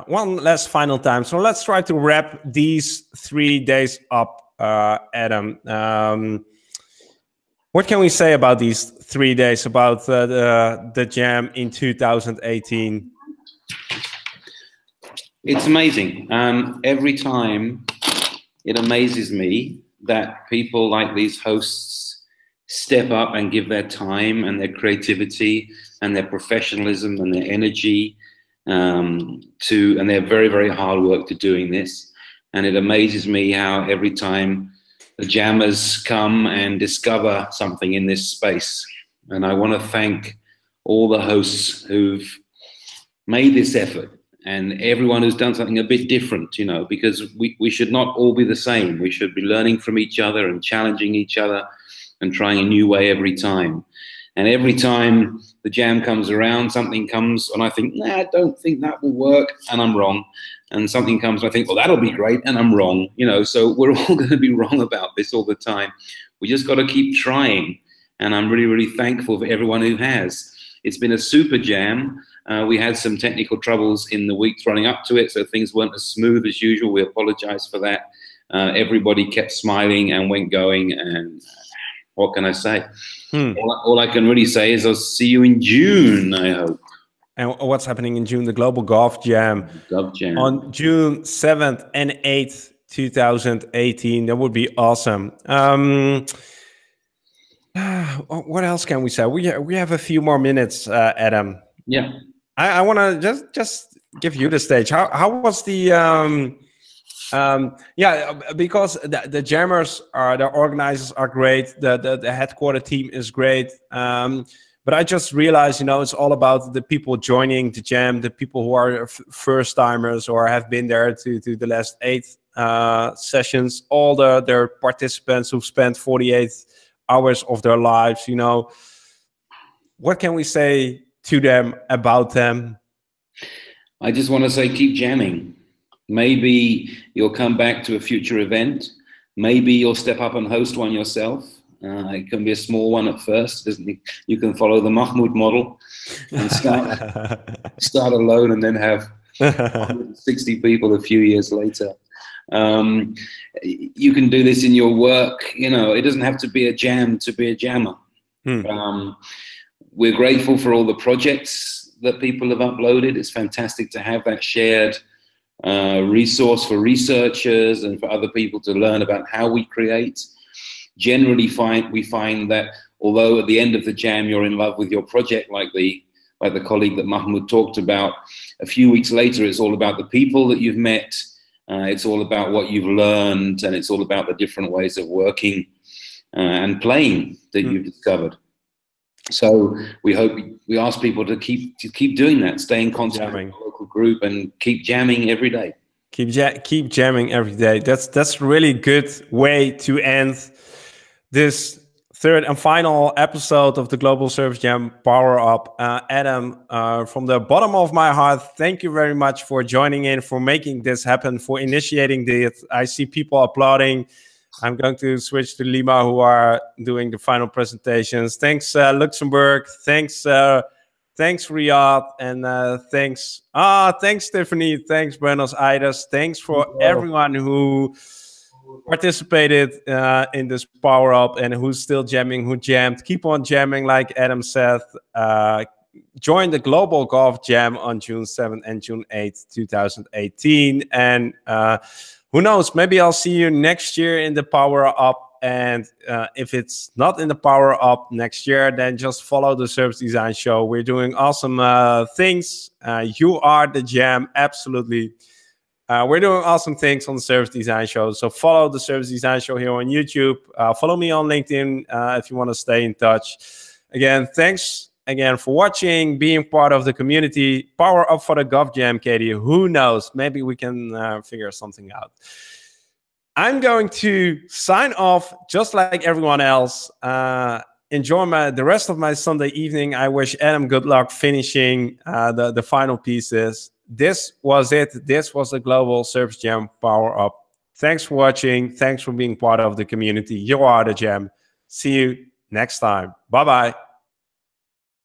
one last final time. So let's try to wrap these 3 days up, Adam. What can we say about these 3 days, about the jam in 2018? It's amazing. Every time it amazes me that people like these hosts step up and give their time and their creativity and their professionalism and their energy and their very, very hard work to doing this. And it amazes me how every time the jammers come and discover something in this space. And I want to thank all the hosts who've made this effort and everyone who's done something a bit different, you know, because we should not all be the same. We should be learning from each other and challenging each other and trying a new way every time. And every time the jam comes around, something comes and I think, nah, I don't think that will work, and I'm wrong. And something comes and I think, well, that'll be great, and I'm wrong. You know, so we're all going to be wrong about this all the time. We just got to keep trying. And I'm really, really thankful for everyone who has. It's been a super jam. We had some technical troubles in the weeks running up to it, so things weren't as smooth as usual. We apologize for that. Everybody kept smiling and went going, and what can I say? All I can really say is I'll see you in June, I hope. And what's happening in June? The Global Golf Jam. On June 7th and 8th, 2018. That would be awesome. What else can we say? We have a few more minutes, Adam. Yeah. I want to just give you the stage. How was the because the jammers the organizers are great. The headquarter team is great. But I just realized, you know, it's all about the people joining the jam, the people who are first timers or have been there to the last 8 sessions, all their participants who've spent 48 hours of their lives. You know, what can we say to them about them? I just want to say, keep jamming. Maybe you'll come back to a future event. Maybe you'll step up and host one yourself. It can be a small one at first. You can follow the Mahmoud model and start alone and then have 160 people a few years later. You can do this in your work. You know, it doesn't have to be a jam to be a jammer. We're grateful for all the projects that people have uploaded. It's fantastic to have that shared resource for researchers and for other people to learn about how we create. Generally, we find that although at the end of the jam you're in love with your project, like the colleague that Mahmoud talked about, a few weeks later it's all about the people that you've met. It's all about what you've learned, and it's all about the different ways of working and playing that you've discovered. So we ask people to keep doing that, stay in contact with the local group, and keep jamming every day. Keep jamming every day. That's a really good way to end this third and final episode of the Global Service Jam Power Up. Adam, from the bottom of my heart, thank you very much for joining in, for making this happen, for initiating this. I see people applauding. I'm going to switch to Lima, who are doing the final presentations. Thanks, Luxembourg. Thanks, Riyadh, and thanks, Tiffany. Thanks, Buenos Aires. Thanks for everyone who participated in this Power Up and who's still jamming, who jammed. Keep on jamming, like Adam said. Join the Global Golf Jam on June 7th and June 8th, 2018. And who knows, maybe I'll see you next year in the Power Up. And if it's not in the Power Up next year, then just follow the Service Design Show. We're doing awesome things. You are the jam, absolutely. We're doing awesome things on the Service Design Show. So follow the Service Design Show here on YouTube. Follow me on LinkedIn if you want to stay in touch. Again, thanks again for watching, being part of the community. Power up for the Golf Jam, Katie. Who knows? Maybe we can figure something out. I'm going to sign off just like everyone else. Enjoy the rest of my Sunday evening. I wish Adam good luck finishing the final pieces. This was it. This was the Global Service Jam Power Up. Thanks for watching. Thanks for being part of the community. You are the jam. See you next time. Bye-bye.